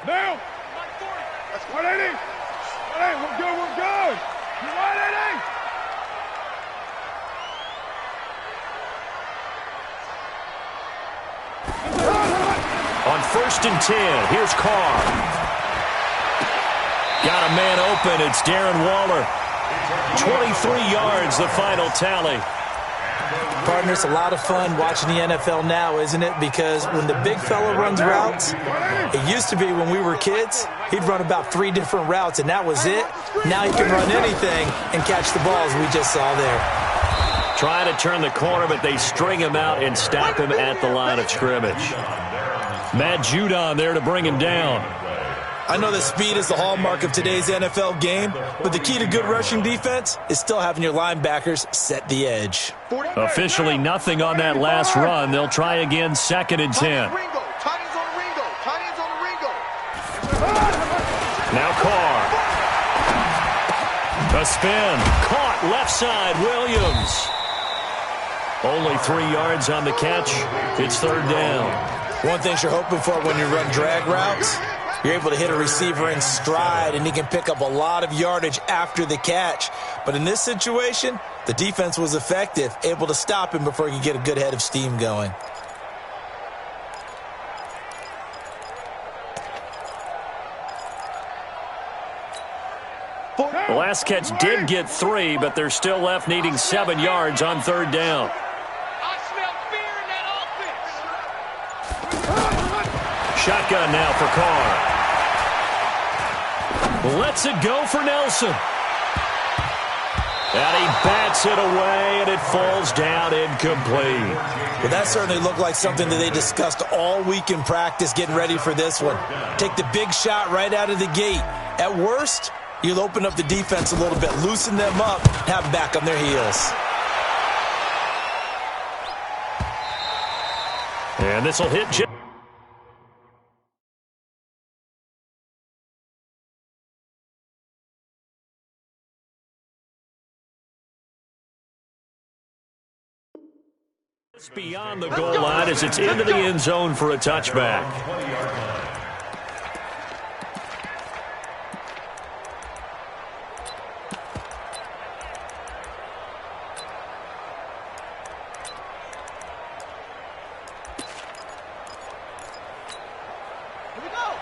Now! That's 180! 180, we're good, we're good! 180! On 1st and 10, here's Carr. Got a man open, it's Darren Waller. 23 yards, the final tally. Partner, it's a lot of fun watching the NFL now, isn't it? Because when the big fella runs routes, it used to be when we were kids, he'd run about 3 different routes, and that was it. Now he can run anything and catch the balls we just saw there. Trying to turn the corner, but they string him out and stop him at the line of scrimmage. Matt Judon there to bring him down. I know that speed is the hallmark of today's NFL game, but the key to good rushing defense is still having your linebackers set the edge. Officially nothing on that last run. They'll try again, 2nd and 10. Now Carr. A spin. Caught left side, Williams. Only 3 yards on the catch. It's 3rd down. One thing you're hoping for when you run drag routes, you're able to hit a receiver in stride, and he can pick up a lot of yardage after the catch. But in this situation, the defense was effective, able to stop him before he could get a good head of steam going. The last catch did get 3, but they're still left needing 7 yards on 3rd down. Shotgun now for Carr. Lets it go for Nelson. And he bats it away, and it falls down incomplete. Well, that certainly looked like something that they discussed all week in practice getting ready for this one. Take the big shot right out of the gate. At worst, you'll open up the defense a little bit, loosen them up, have them back on their heels. And this will hit Jim. Beyond the goal line as it's into the end zone for a touchback.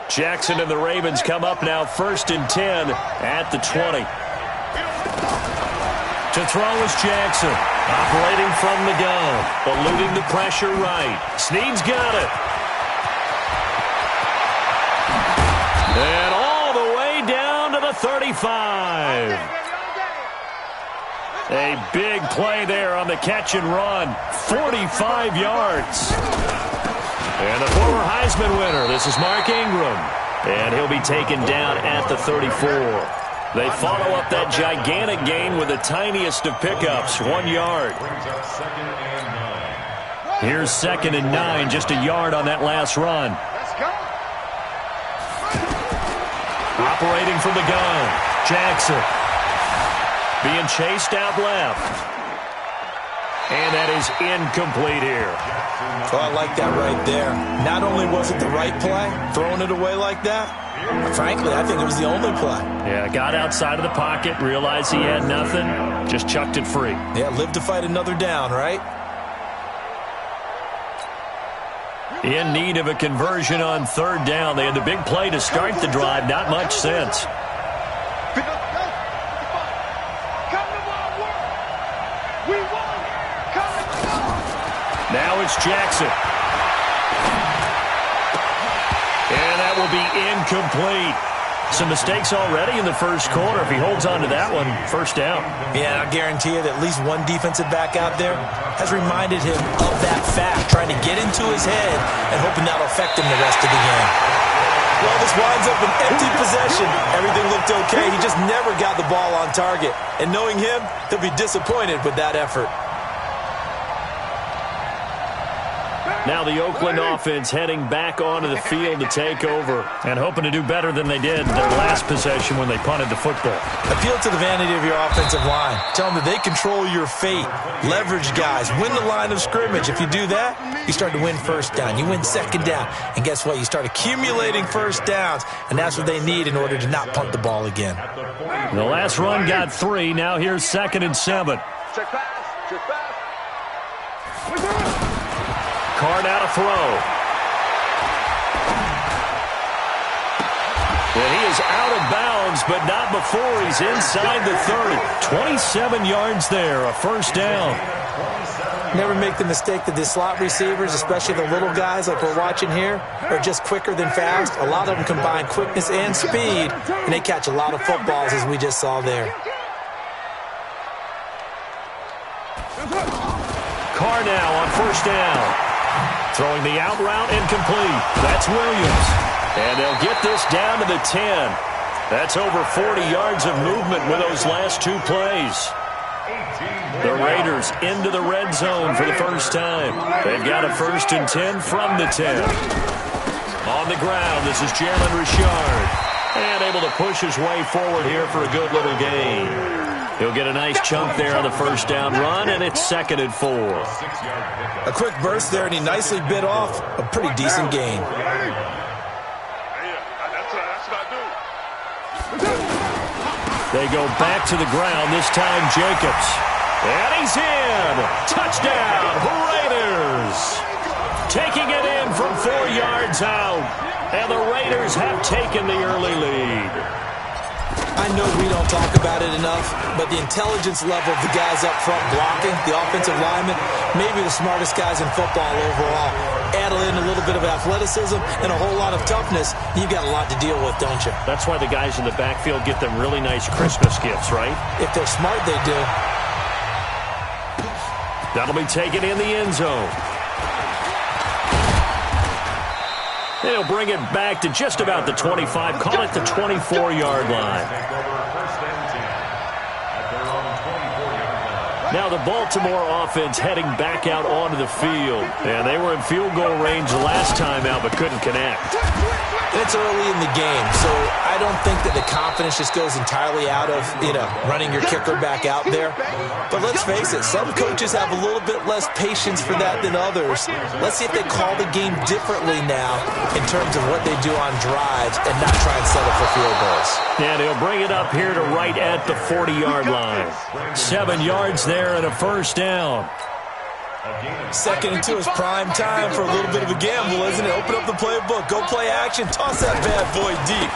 Jackson and the Ravens come up now 1st and 10 at the 20. To throw is Jackson. Operating from the gun. Eluding the pressure right. Snead's got it. And all the way down to the 35. A big play there on the catch and run. 45 yards. And the former Heisman winner, this is Mark Ingram. And he'll be taken down at the 34. They follow up that gigantic gain with the tiniest of pickups, 1 yard. Here's 2nd and 9, just a yard on that last run. Operating from the gun, Jackson. Being chased out left. And that is incomplete here. Oh, I like that right there. Not only was it the right play, throwing it away like that, frankly, I think it was the only play. Yeah, got outside of the pocket, realized he had nothing, just chucked it free. Yeah, live to fight another down, right? In need of a conversion on 3rd down. They had the big play to start the drive, not much sense. Now it's Jackson. And that will be incomplete. Some mistakes already in the first quarter. If he holds on to that one, 1st down. Yeah, I guarantee you that at least one defensive back out there has reminded him of that fact, trying to get into his head and hoping that'll affect him the rest of the game. Well, this winds up an empty possession. Everything looked okay. He just never got the ball on target. And knowing him, he'll be disappointed with that effort. Now the Oakland offense heading back onto the field to take over and hoping to do better than they did their last possession when they punted the football. Appeal to the vanity of your offensive line. Tell them that they control your fate. Leverage guys. Win the line of scrimmage. If you do that, you start to win first down. You win second down. And guess what? You start accumulating first downs, and that's what they need in order to not punt the ball again. The last run got 3. Now here's 2nd and 7. Check pass. Check pass. Card out a throw. And he is out of bounds, but not before he's inside the 30. 27 yards there, a first down. Never make the mistake that the slot receivers, especially the little guys like we're watching here, are just quicker than fast. A lot of them combine quickness and speed, and they catch a lot of footballs, as we just saw there. Carr now on first down. Throwing the out route incomplete. That's Williams. And they'll get this down to the 10. That's over 40 yards of movement with those last 2 plays. The Raiders into the red zone for the first time. They've got a 1st and 10 from the 10. On the ground, this is Jalen Richard. And able to push his way forward here for a good little gain. He'll get a nice chunk there on the first down run, and it's 2nd and 4. A quick burst there, and he nicely bit off a pretty decent gain. They go back to the ground, this time Jacobs. And he's in! Touchdown, Raiders! Taking it in from 4 yards out. And the Raiders have taken the early lead. I know we don't talk about it enough, but the intelligence level of the guys up front blocking, the offensive linemen, maybe the smartest guys in football overall. Add in a little bit of athleticism and a whole lot of toughness, you've got a lot to deal with, don't you? That's why the guys in the backfield get them really nice Christmas gifts, right? If they're smart, they do. That'll be taken in the end zone. They'll bring it back to just about the 25. Call it the 24-yard line. Now the Baltimore offense heading back out onto the field. And they were in field goal range the last time out, but couldn't connect. And it's early in the game, so I don't think that the confidence just goes entirely out of, running your kicker back out there. But let's face it, some coaches have a little bit less patience for that than others. Let's see if they call the game differently now in terms of what they do on drives and not try and settle for field goals. And he'll bring it up here to right at the 40-yard line. 7 yards there and a first down. 2nd and 2 is prime time for a little bit of a gamble, isn't it? Open up the playbook, go play action, toss that bad boy deep.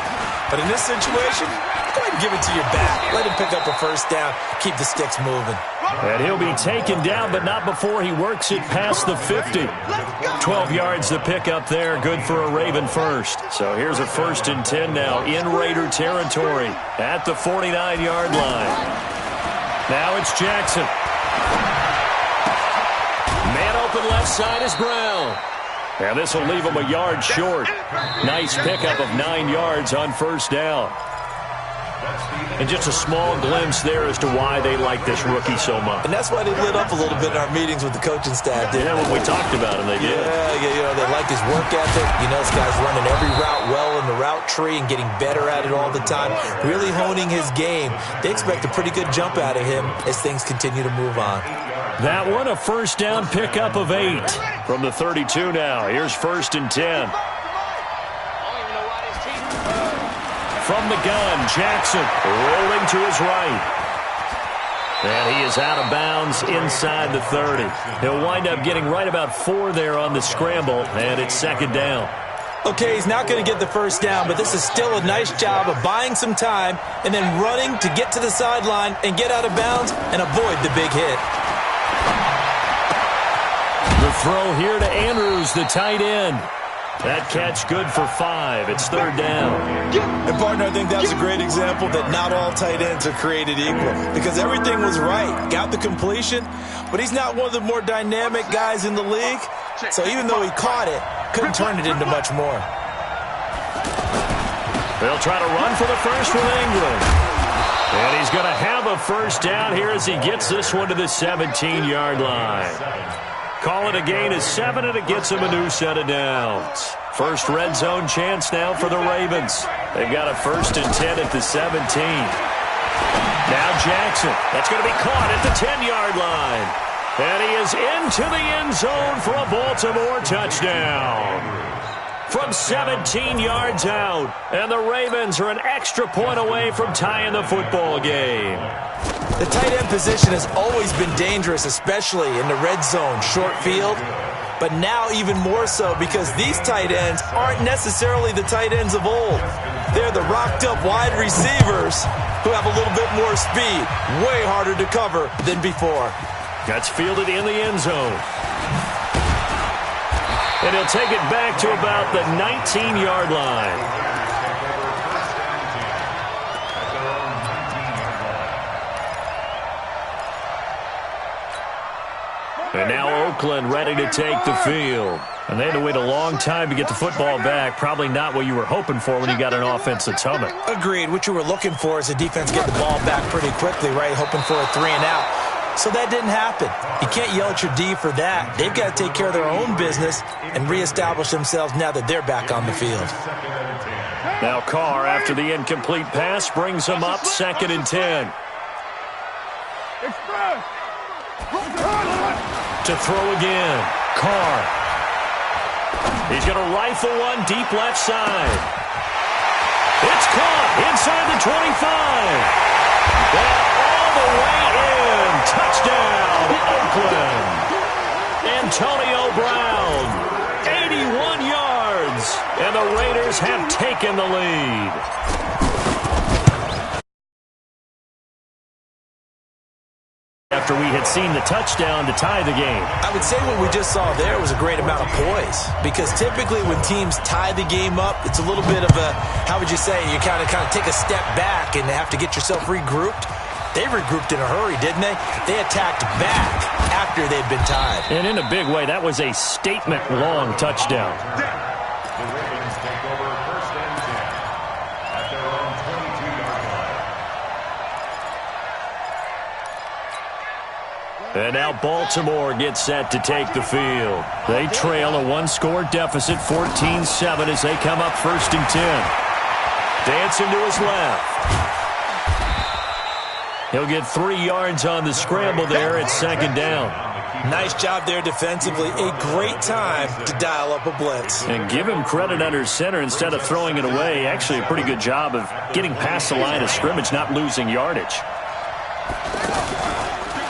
But in this situation, go ahead and give it to your back. Let him pick up a first down, keep the sticks moving. And he'll be taken down, but not before he works it past the 50. 12 yards to pick up there, good for a Raven first. So here's a 1st and 10 now in Raider territory at the 49-yard line. Now it's Jackson. Man open left side is Brown. And this will leave him a yard short. Nice pickup of 9 yards on first down. And just a small glimpse there as to why they like this rookie so much. And that's why they lit up a little bit in our meetings with the coaching staff. Yeah, when we talked about him, they did. Yeah, they like his work ethic. This guy's running every route well in the route tree and getting better at it all the time. Really honing his game. They expect a pretty good jump out of him as things continue to move on. That one, a first down pickup of 8 from the 32 now. Here's 1st and 10. From the gun, Jackson rolling to his right. And he is out of bounds inside the 30. He'll wind up getting right about 4 there on the scramble, and it's 2nd down. Okay, he's not going to get the first down, but this is still a nice job of buying some time and then running to get to the sideline and get out of bounds and avoid the big hit. The throw here to Andrews, the tight end. That catch good for 5. It's 3rd down. And, partner, I think that's a great example that not all tight ends are created equal because everything was right. Got the completion, but he's not one of the more dynamic guys in the league. So even though he caught it, couldn't turn it into much more. They'll try to run for the first with Ingram. And he's going to have a first down here as he gets this one to the 17-yard line. Call it a gain of 7, and it gets them a new set of downs. First red zone chance now for the Ravens. They've got a 1st and 10 at the 17. Now Jackson. That's going to be caught at the 10-yard line. And he is into the end zone for a Baltimore touchdown. From 17 yards out. And the Ravens are an extra point away from tying the football game. The tight end position has always been dangerous, especially in the red zone, short field. But now even more so because these tight ends aren't necessarily the tight ends of old. They're the rocked-up wide receivers who have a little bit more speed. Way harder to cover than before. That's fielded in the end zone. And he'll take it back to about the 19-yard line. And now Oakland ready to take the field. And they had to wait a long time to get the football back. Probably not what you were hoping for when you got an offense that's humming. Agreed. What you were looking for is the defense get the ball back pretty quickly, right? Hoping for a 3 and out. So that didn't happen. You can't yell at your D for that. They've got to take care of their own business and reestablish themselves now that they're back on the field. Now Carr, after the incomplete pass, brings them up 2nd and 10. To throw again. Carr. He's going to rifle one deep left side. It's caught inside the 25. And all the way in. Touchdown, Oakland. Antonio Brown. 81 yards. And the Raiders have taken the lead. After we had seen the touchdown to tie the game. I would say what we just saw there was a great amount of poise. Because typically when teams tie the game up, it's a little bit of a, how would you say, you kind of take a step back and have to get yourself regrouped. They regrouped in a hurry, didn't they? They attacked back after they'd been tied. And in a big way, that was a statement-long touchdown. The Ravens take over 1st and 10 at their own 22-yard line. And now Baltimore gets set to take the field. They trail a 1-score deficit, 14-7, as they come up 1st and 10. Dancing to his left. He'll get 3 yards on the scramble there at 2nd down. Nice job there defensively. A great time to dial up a blitz. And give him credit under center instead of throwing it away. Actually a pretty good job of getting past the line of scrimmage, not losing yardage.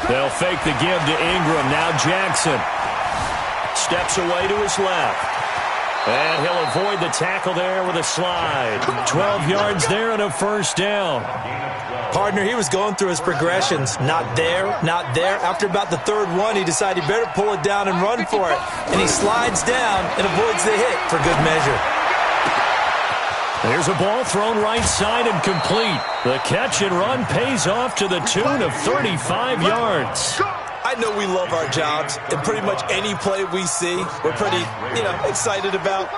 They'll fake the give to Ingram. Now Jackson steps away to his left. And he'll avoid the tackle there with a slide. 12 yards there and a 1st down. Partner, he was going through his progressions. Not there, not there. After about the 3rd one, he decided he better pull it down and run for it. And he slides down and avoids the hit for good measure. There's a ball thrown right side and complete. The catch and run pays off to the tune of 35 yards. I know we love our jobs, and pretty much any play we see, we're pretty, excited about.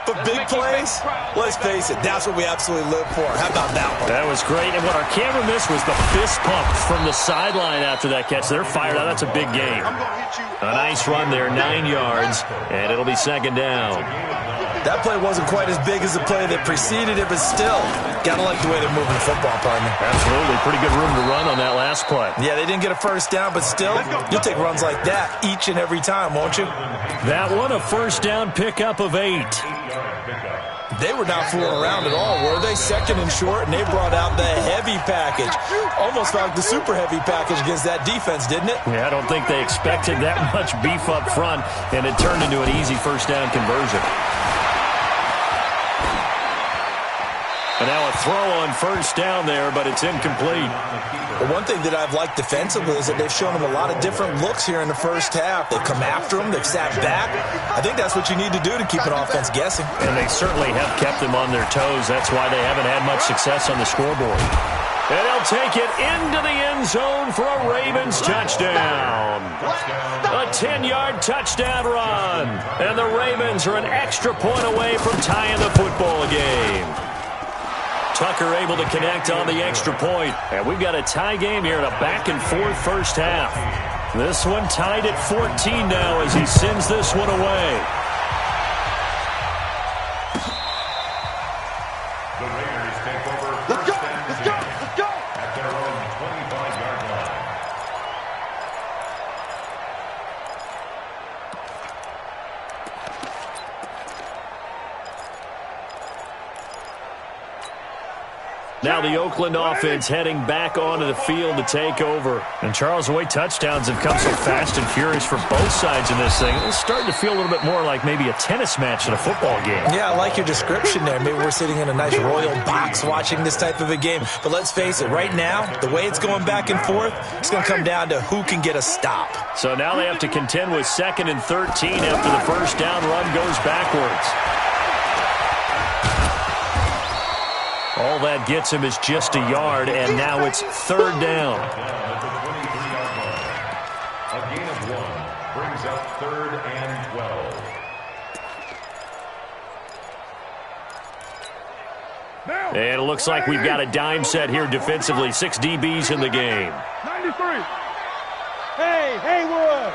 But big plays, let's face it, that's what we absolutely live for. How about that one? That was great, and what our camera missed was the fist pump from the sideline after that catch. They're fired out. That's a big game. A nice run there, 9 yards, and it'll be 2nd down. That play wasn't quite as big as the play that preceded it, but still, gotta like the way they're moving the football, partner. Absolutely. Pretty good room to run on that last play. Yeah, they didn't get a 1st down, but still, you'll take runs like that each and every time, won't you? That one, a 1st down pickup of 8. They were not fooling around at all, were they? 2nd and short, and they brought out the heavy package. Almost like the super heavy package against that defense, didn't it? Yeah, I don't think they expected that much beef up front, and it turned into an easy 1st down conversion. And now a throw on 1st down there, but it's incomplete. Well, one thing that I've liked defensively is that they've shown them a lot of different looks here in the 1st half. They've come after them. They've sat back. I think that's what you need to do to keep an offense guessing. And they certainly have kept them on their toes. That's why they haven't had much success on the scoreboard. And they'll take it into the end zone for a Ravens touchdown. A 10-yard touchdown run. And the Ravens are an extra point away from tying the football game. Tucker able to connect on the extra point. And we've got a tie game here in a back-and-forth 1st half. This one tied at 14 now as he sends this one away. The Raiders take over. Let's go! Let's go! Let's go! At their own 25-yard line. Now the Oakland offense heading back onto the field to take over. And Charles, the way touchdowns have come so fast and furious for both sides in this thing, it's starting to feel a little bit more like maybe a tennis match than a football game. Yeah, I like your description there. Maybe we're sitting in a nice royal box watching this type of a game. But let's face it, right now, the way it's going back and forth, it's going to come down to who can get a stop. So now they have to contend with 2nd and 13 after the first down run goes backwards. All that gets him is just a yard, and now it's 3rd down. A gain of 1 brings up 3rd and 12. And it looks like we've got a dime set here defensively. 6 DBs in the game. 93. Hey, Haywood.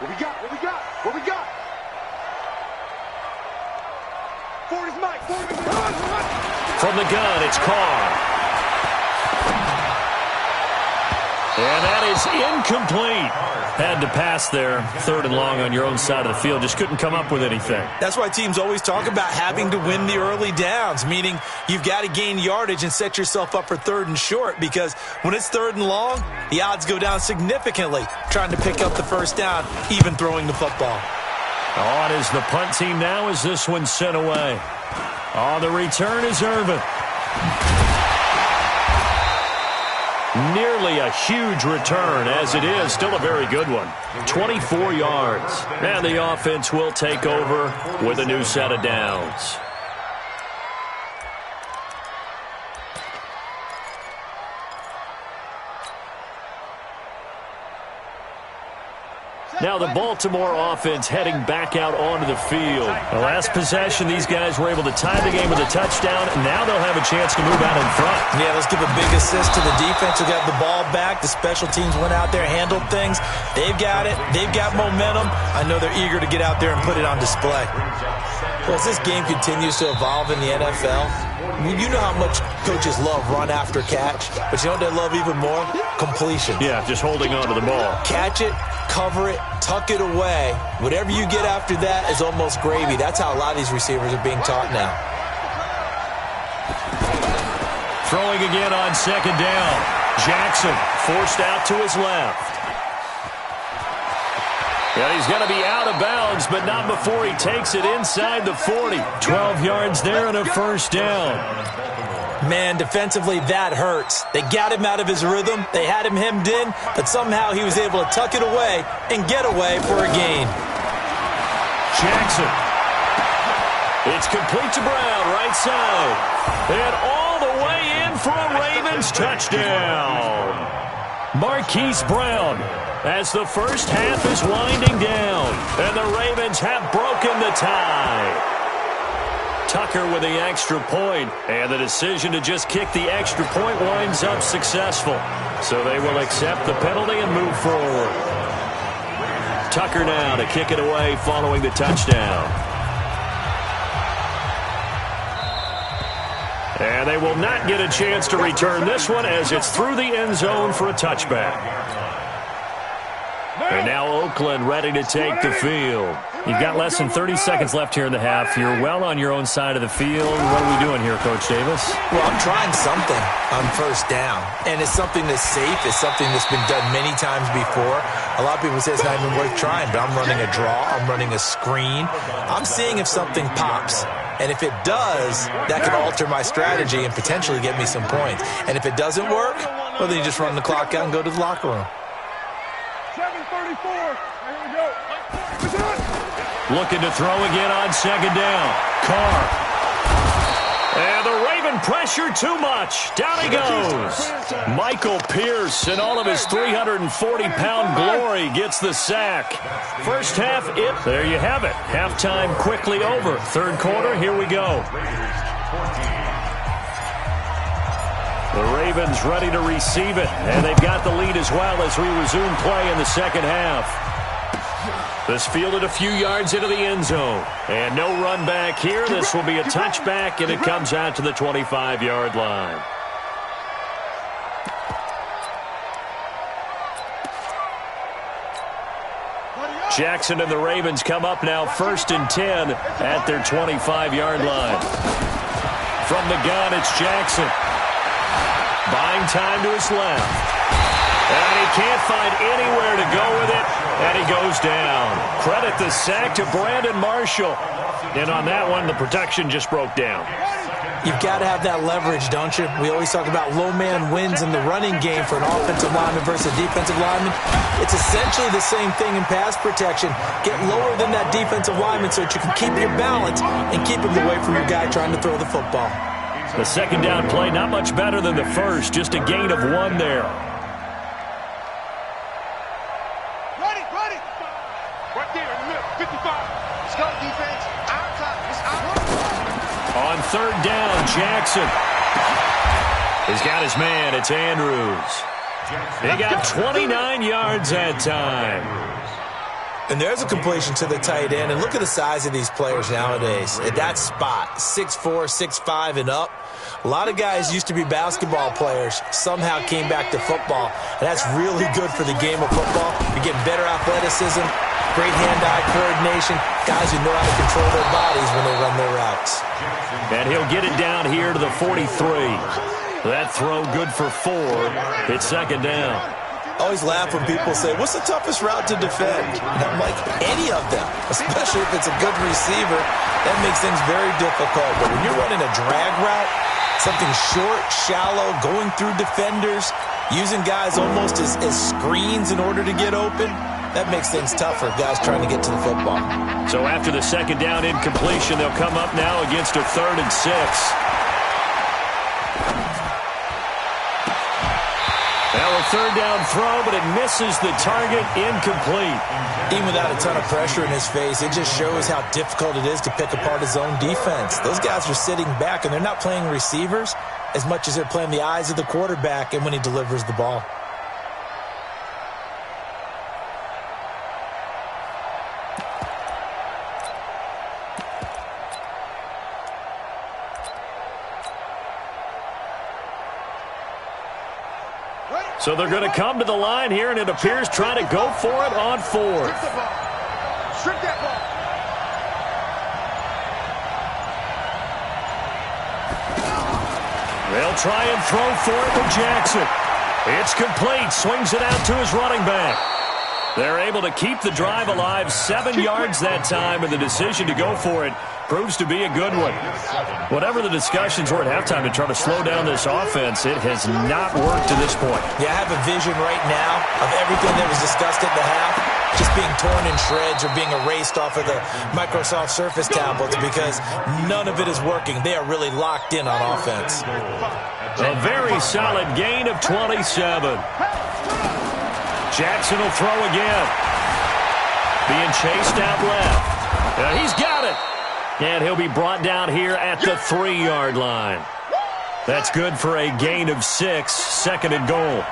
What we got? What we got? What we got? Forward is Mike. Forward is Mike. From the gun, it's Carr. And that is incomplete. Had to pass there. 3rd and long on your own side of the field. Just couldn't come up with anything. That's why teams always talk about having to win the early downs, meaning you've got to gain yardage and set yourself up for 3rd and short, because when it's 3rd and long, the odds go down significantly trying to pick up the first down, even throwing the football. On is the punt team now as this one's sent away. On the return is Irvin. Nearly a huge return, as it is still a very good one. 24 yards. And the offense will take over with a new set of downs. Now the Baltimore offense heading back out onto the field. The last possession, these guys were able to tie the game with a touchdown, and now they'll have a chance to move out in front. Yeah, let's give a big assist to the defense who got the ball back. The special teams went out there, handled things. They've got it. They've got momentum. I know they're eager to get out there and put it on display. Well, as this game continues to evolve in the NFL, you know how much coaches love run after catch, but you know what they love even more? Completion. Yeah, just holding on to the ball. Catch it, cover it, tuck it away. Whatever you get after that is almost gravy. That's how a lot of these receivers are being taught now. Throwing again on 2nd down. Jackson forced out to his left. Yeah, he's going to be out of bounds, but not before he takes it inside the 40. 12 yards there and a first down. Man, defensively, that hurts. They got him out of his rhythm. They had him hemmed in, but somehow he was able to tuck it away and get away for a gain. Jackson. It's complete to Brown, right side. And all the way in for a Ravens touchdown. Marquise Brown, as the first half is winding down, and the Ravens have broken the tie. Tucker with the extra point, and the decision to just kick the extra point winds up successful. So they will accept the penalty and move forward. Tucker now to kick it away following the touchdown. And they will not get a chance to return this one as it's through the end zone for a touchback. And now Oakland ready to take the field. You've got less than 30 seconds left here in the half. You're well on your own side of the field. What are we doing here, Coach Davis? Well, I'm trying something on first down. And it's something that's safe. It's something that's been done many times before. A lot of people say it's not even worth trying, but I'm running a draw. I'm running a screen. I'm seeing if something pops. And if it does, that could alter my strategy and potentially get me some points. And if it doesn't work, well, then you just run the clock out and go to the locker room. 7:34. Here we go. Looking to throw again on 2nd down. Carr. And the Raven pressure too much. Down he goes. Michael Pierce in all of his 340-pound glory gets the sack. First half, there you have it. Halftime quickly over. 3rd quarter, here we go. The Ravens ready to receive it, and they've got the lead as well as we resume play in the second half. This fielded a few yards into the end zone, and no run back here. This will be a touchback, and it comes out to the 25-yard line. Jackson and the Ravens come up now 1st and 10 at their 25-yard line. From the gun, it's Jackson. Buying time to his left. And he can't find anywhere to go with it, and he goes down. Credit the sack to Brandon Marshall. And on that one, the protection just broke down. You've got to have that leverage, don't you? We always talk about low man wins in the running game for an offensive lineman versus a defensive lineman. It's essentially the same thing in pass protection. Get lower than that defensive lineman so that you can keep your balance and keep him away from your guy trying to throw the football. The second down play, not much better than the first, just a gain of 1 there. Ready. Right there in the middle, 55. Let's go, defense. Our time. It's our time. On 3rd down, Jackson. He's got his man. It's Andrews. He got 29 yards that time. And there's a completion to the tight end. And look at the size of these players nowadays. At that spot, 6'4", 6'5", and up. A lot of guys used to be basketball players, somehow came back to football. And that's really good for the game of football. You're getting better athleticism, great hand-eye coordination, guys who know how to control their bodies when they run their routes. And he'll get it down here to the 43. That throw good for 4. It's 2nd down. I always laugh when people say, what's the toughest route to defend? And I'm like, any of them, especially if it's a good receiver. That makes things very difficult. But when you're running a drag route, something short, shallow, going through defenders, using guys almost as screens in order to get open, that makes things tougher, guys trying to get to the football. So after the 2nd down incompletion, they'll come up now against a 3rd and 6. Now a 3rd down throw, but it misses the target, incomplete. Even without a ton of pressure in his face, it just shows how difficult it is to pick apart his own defense. Those guys are sitting back, and they're not playing receivers as much as they're playing the eyes of the quarterback and when he delivers the ball. So they're going to come to the line here, and it appears trying to go for it on 4th. Strip that ball. They'll try and throw for it with Jackson. It's complete. Swings it out to his running back. They're able to keep the drive alive. 7 yards that time, and the decision to go for it proves to be a good one. Whatever the discussions were at halftime to try to slow down this offense, it has not worked to this point. Yeah, I have a vision right now of everything that was discussed at the half just being torn in shreds or being erased off of the Microsoft Surface tablets because none of it is working. They are really locked in on offense. A very solid gain of 27. Jackson will throw again. Being chased out left. He's got it. And he'll be brought down here at the 3-yard line. That's good for a gain of 6, 2nd and goal.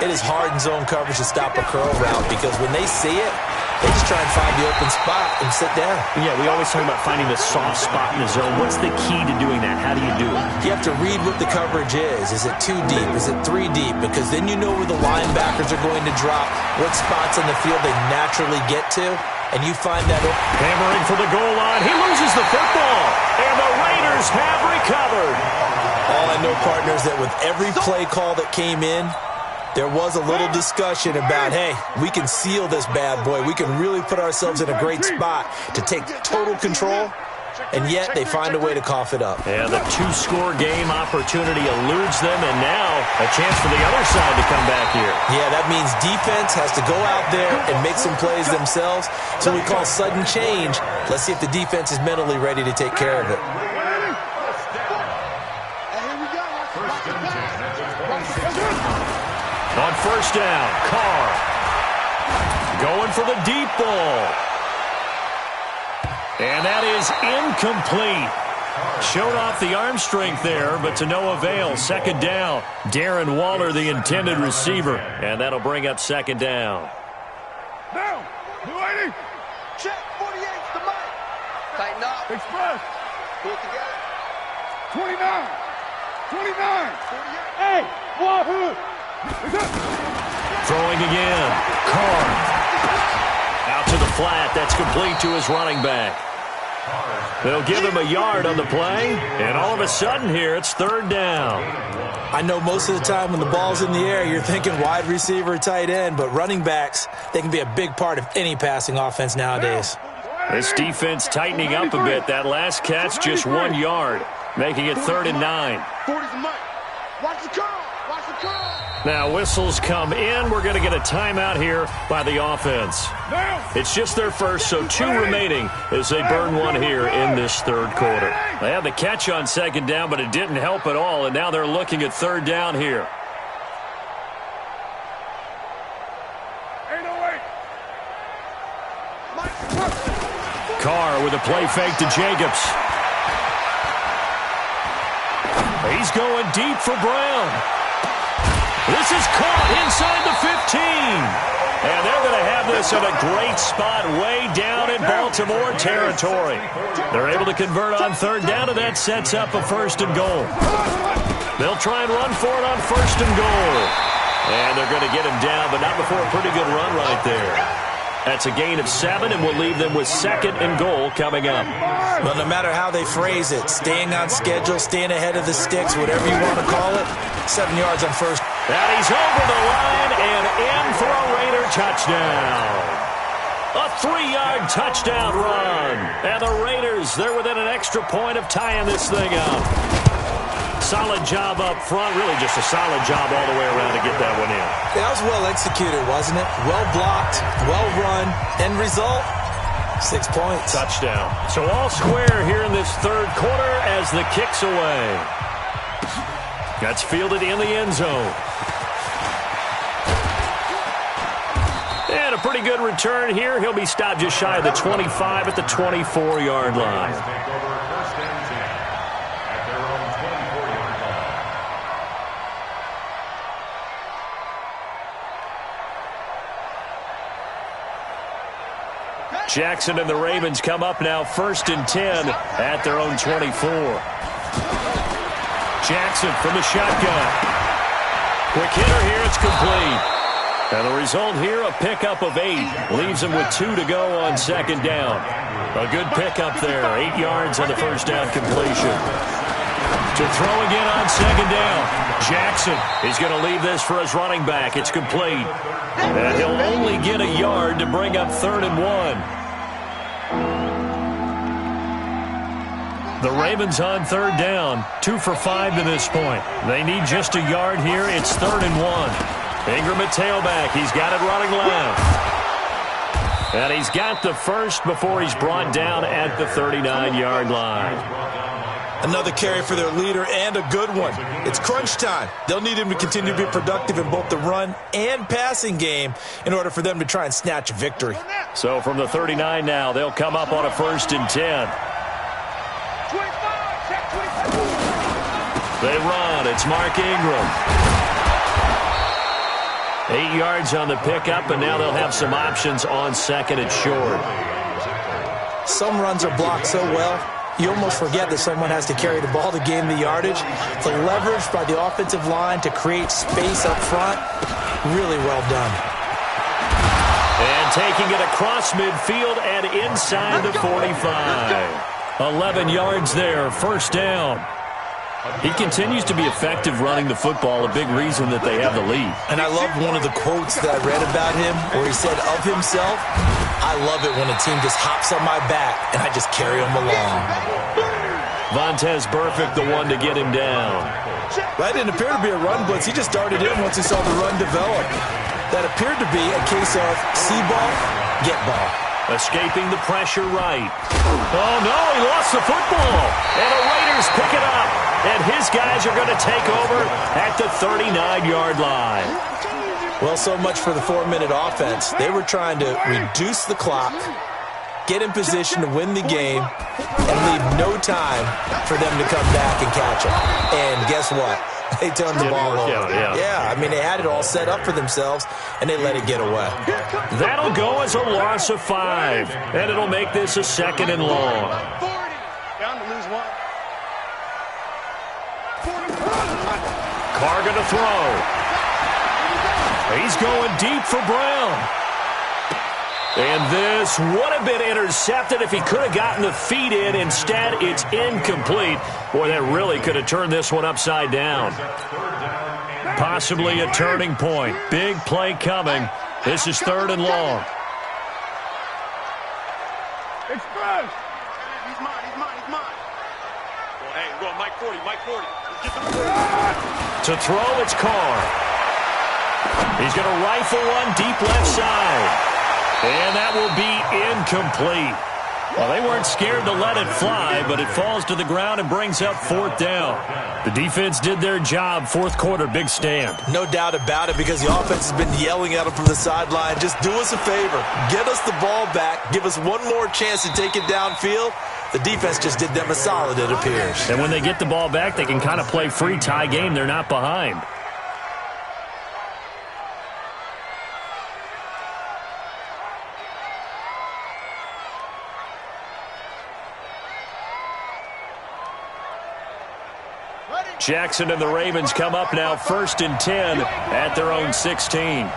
It is hard in zone coverage to stop a curl route because when they see it, they just try and find the open spot and sit down. Yeah, we always talk about finding the soft spot in the zone. What's the key to doing that? How do you do it? You have to read what the coverage is. Is it 2 deep? Is it 3 deep? Because then you know where the linebackers are going to drop, what spots in the field they naturally get to, and you find that. Hammering for the goal line. He loses the football, and the Raiders have recovered. All I know, partners, that with every play call that came in, there was a little discussion about, hey, we can seal this bad boy. We can really put ourselves in a great spot to take total control, and yet they find a way to cough it up. And the 2-score game opportunity eludes them, and now a chance for the other side to come back here. Yeah, that means defense has to go out there and make some plays themselves. So we call sudden change. Let's see if the defense is mentally ready to take care of it. On 1st down, Carr going for the deep ball. And that is incomplete. Showed off the arm strength there, but to no avail. Second down. Darren Waller, the intended receiver. And that'll bring up second down. Down. New lady. Check. 48's the mic. Tighten up. Express. Pull it together. 29. 29. 48. Hey, Wahoo. Throwing again. Carr. Out to the flat. That's complete to his running back. They'll give him a yard on the play, and all of a sudden here, it's third down. I know most of the time when the ball's in the air, you're thinking wide receiver, tight end, but running backs, they can be a big part of any passing offense nowadays. This defense tightening up a bit. That last catch, just 1 yard, making it 3rd and 9. 40's the mic. Watch the curl. Watch the curl. Now whistles come in. We're going to get a timeout here by the offense. It's just their first, so 2 remaining as they burn one here in this third quarter. They had the catch on second down, but it didn't help at all, and now they're looking at third down here. 808. Carr with a play fake to Jacobs. He's going deep for Brown. This is caught inside the 15. And they're going to have this in a great spot way down in Baltimore territory. They're able to convert on third down, and that sets up a 1st and goal. They'll try and run for it on 1st and goal. And they're going to get him down, but not before a pretty good run right there. That's a gain of 7, and we'll leave them with 2nd and goal coming up. Well, no matter how they phrase it, staying on schedule, staying ahead of the sticks, whatever you want to call it, 7 yards on first. And he's over the line and in for a Raider touchdown. A 3-yard touchdown run. And the Raiders, they're within an extra point of tying this thing up. Solid job up front. Really just a solid job all the way around to get that one in. That was well executed, wasn't it? Well blocked, well run. End result, 6 points. Touchdown. So all square here in this third quarter as the kick's away. That's fielded in the end zone. And a pretty good return here. He'll be stopped just shy of the 25 at the 24-yard line. Jackson and the Ravens come up now 1st and 10 at their own 24. Jackson from the shotgun. Quick hitter here, it's complete. And the result here, a pickup of 8. Leaves him with 2 to go on second down. A good pickup there, 8 yards on the first down completion. To throw again on second down. Jackson is going to leave this for his running back. It's complete. And he'll only get a yard to bring up 3rd and 1. The Ravens on third down, 2 for 5 to this point. They need just a yard here. It's 3rd and 1. Ingram at tailback. He's got it running left. And he's got the first before he's brought down at the 39-yard line. Another carry for their leader and a good one. It's crunch time. They'll need him to continue to be productive in both the run and passing game in order for them to try and snatch a victory. So from the 39 now, they'll come up on a 1st and 10. They run. It's Mark Ingram. 8 yards on the pickup, and now they'll have some options on 2nd and short. Some runs are blocked so well, you almost forget that someone has to carry the ball to gain the yardage. The leverage by the offensive line to create space up front, really well done. And taking it across midfield and inside the 45. 11 yards there, 1st down. He continues to be effective running the football, a big reason that they have the lead. And I love one of the quotes that I read about him where he said of himself, I love it when a team just hops on my back and I just carry them along. Vontez Burfict, the one to get him down. That didn't appear to be a run blitz. He just darted in once he saw the run develop. That appeared to be a case of see ball, get ball. Escaping the pressure right. Oh, no, he lost the football. And the Raiders pick it up. And his guys are going to take over at the 39-yard line. Well, so much for the 4-minute offense. They were trying to reduce the clock, get in position to win the game, and leave no time for them to come back and catch them. And guess what? They turned the ball over. Yeah, I mean, they had it all set up for themselves, and they let it get away. That'll go as a loss of 5, and it'll make this a 2nd and long. Down to lose 1. Carr gonna throw. He's going deep for Brown. And this would have been intercepted if he could have gotten the feet in. Instead, it's incomplete. Boy, that really could have turned this one upside down. Possibly a turning point. Big play coming. This is 3rd and long. Express. He's mine. Well, hey, we're going Mike 40. To throw, it's Carr. He's going to rifle one deep left side. And that will be incomplete. Well, they weren't scared to let it fly, but it falls to the ground and brings up 4th down. The defense did their job. 4th quarter, big stand. No doubt about it, because the offense has been yelling at them from the sideline. Just do us a favor. Get us the ball back. Give us one more chance to take it downfield. The defense just did them a solid, it appears. And when they get the ball back, they can kind of play free tie game. They're not behind. Jackson and the Ravens come up now 1st and 10 at their own 16.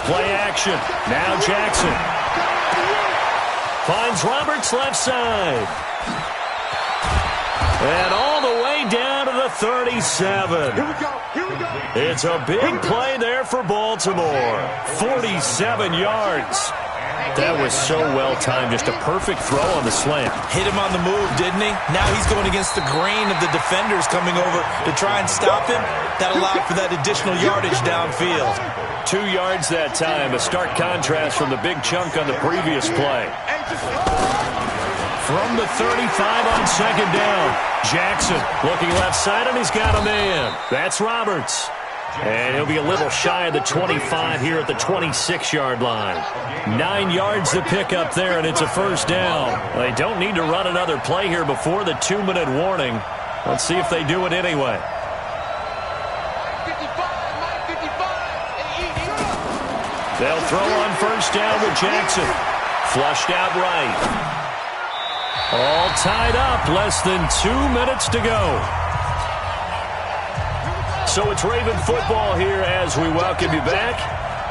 Play action. Now Jackson. Finds Roberts left side. And all the way down to the 37. Here we go. It's a big play there for Baltimore. 47 yards. That was so well-timed. Just a perfect throw on the slant. Hit him on the move, didn't he? Now he's going against the grain of the defenders coming over to try and stop him. That allowed for that additional yardage downfield. 2 yards that time. A stark contrast from the big chunk on the previous play. From the 35 on 2nd down. Jackson looking left side, and he's got a man. That's Roberts. And he'll be a little shy of the 25 here at the 26-yard line. 9 yards to pick up there, and it's a 1st down. They don't need to run another play here before the 2-minute warning. Let's see if they do it anyway. They'll throw on 1st down with Jackson. Flushed out right. All tied up. Less than 2 minutes to go. So it's Raven football here as we welcome you back.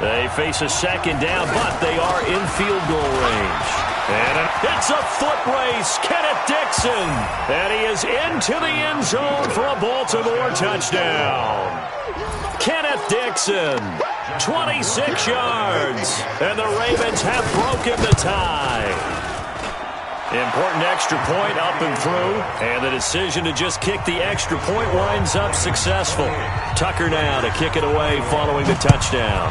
They face a 2nd down, but they are in field goal range. And it's a foot race. Kenneth Dixon. And he is into the end zone for a Baltimore touchdown. Kenneth Dixon, 26 yards. And the Ravens have broken the tie. Important extra point up and through, and the decision to just kick the extra point winds up successful. Tucker now to kick it away following the touchdown.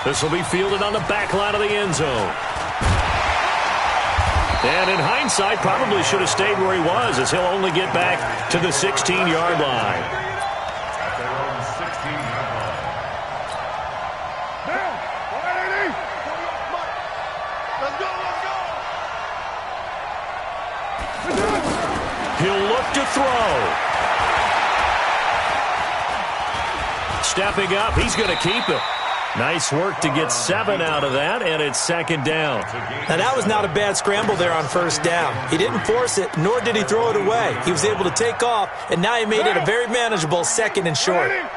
This will be fielded on the back line of the end zone. And in hindsight, probably should have stayed where he was, as he'll only get back to the 16-yard line. He'll look to throw. Stepping up, he's going to keep it. Nice work to get 7 out of that, and it's 2nd down. Now, that was not a bad scramble there on 1st down. He didn't force it, nor did he throw it away. He was able to take off, and now he made it a very manageable 2nd and short. We're good.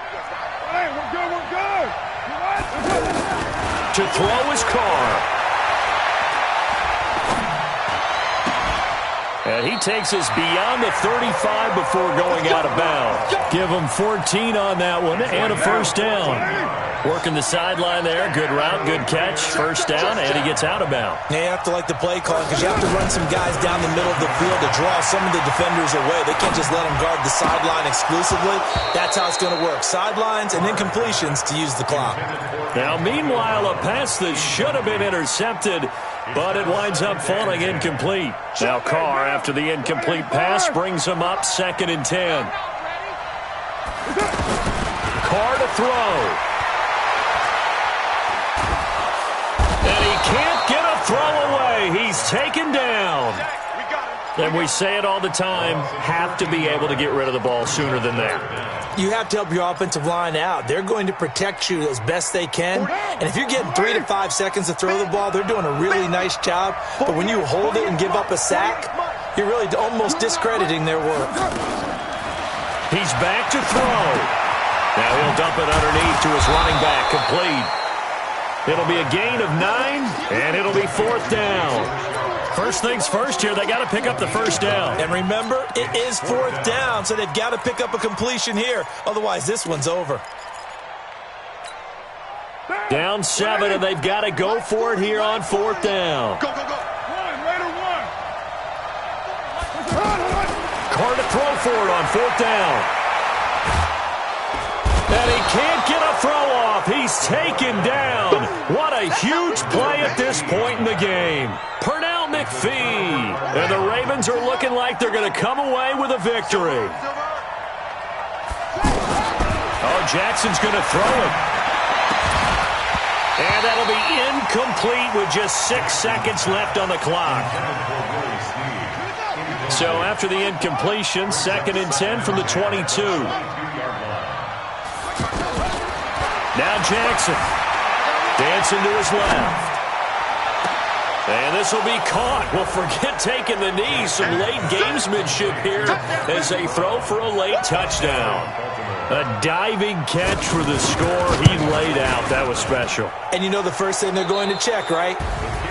To throw is Carr. And he takes us beyond the 35 before going out of bounds. Give him 14 on that one and a 1st down. Working the sideline there. Good route, good catch. 1st down, and he gets out of bounds. Now you have to like the play call because you have to run some guys down the middle of the field to draw some of the defenders away. They can't just let them guard the sideline exclusively. That's how it's going to work. Sidelines and incompletions to use the clock. Now, meanwhile, a pass that should have been intercepted, but it winds up falling incomplete. Now Carr, after the incomplete pass, brings him up 2nd and 10. Carr to throw. And he can't get a throw away. He's taken down. And we say it all the time, have to be able to get rid of the ball sooner than that. You have to help your offensive line out. They're going to protect you as best they can. And if you're getting 3 to 5 seconds to throw the ball, they're doing a really nice job. But when you hold it and give up a sack, you're really almost discrediting their work. He's back to throw. Now he'll dump it underneath to his running back, complete. It'll be a gain of 9, and it'll be 4th down. First things first here, they got to pick up the first down. And remember, it is 4th down, so they've got to pick up a completion here. Otherwise, this one's over. Down 7, and they've got to go for it here on 4th down. Go, go, go. One. Carr to throw for it on 4th down. And he can't get a throw off. He's taken down. What a huge play at this point in the game. Pernell McPhee. And the Ravens are looking like they're going to come away with a victory. Oh, Jackson's going to throw it. And that'll be incomplete with just 6 seconds left on the clock. So after the incompletion, 2nd and 10 from the 22. Now Jackson dancing to his left. And this will be caught. Well, forget taking the knee. Some late gamesmanship here as they throw for a late touchdown. A diving catch for the score. He laid out. That was special. And you know the first thing they're going to check, right?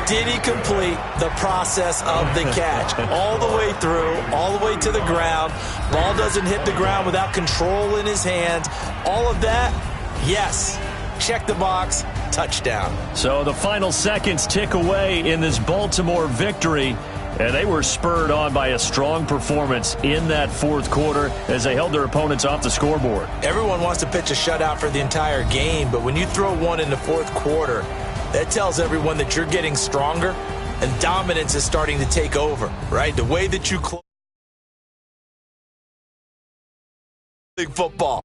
Did he complete the process of the catch? All the way through, all the way to the ground. Ball doesn't hit the ground without control in his hands. All of that, yes. Check the box. Touchdown. So the final seconds tick away in this Baltimore victory. And they were spurred on by a strong performance in that 4th quarter as they held their opponents off the scoreboard. Everyone wants to pitch a shutout for the entire game, but when you throw one in the 4th quarter, that tells everyone that you're getting stronger and dominance is starting to take over, right? The way that you close football.